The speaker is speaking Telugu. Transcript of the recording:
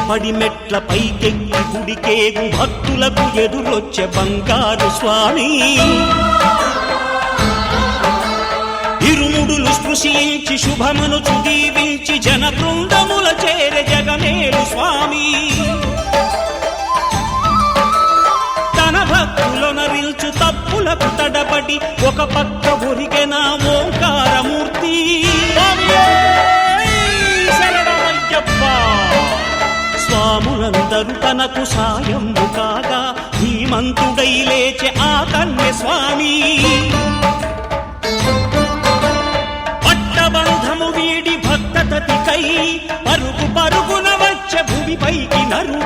పడి మెట్ల పైకెక్కి గుడికేగు భక్తులకు ఎదురొచ్చే బంగారు స్వామి ఇరుముడులు స్పృశించి శుభమనుచు దీవించి జన బృందముల చేరే జగమేలు స్వామి తన భక్తులొనరిల్చు తప్పులకు తడబడి ఒక పక్క ఒరిగెన ఓంకారమూర్తి స్వాములందరూ తనకు సాయము కాగా ధీమంతుడై లేచె ఆ కన్య స్వామి పట్టబంధము వీడి భక్తతతికై పరుగు పరుగున వచ్చే భూమిపైకి నరుడై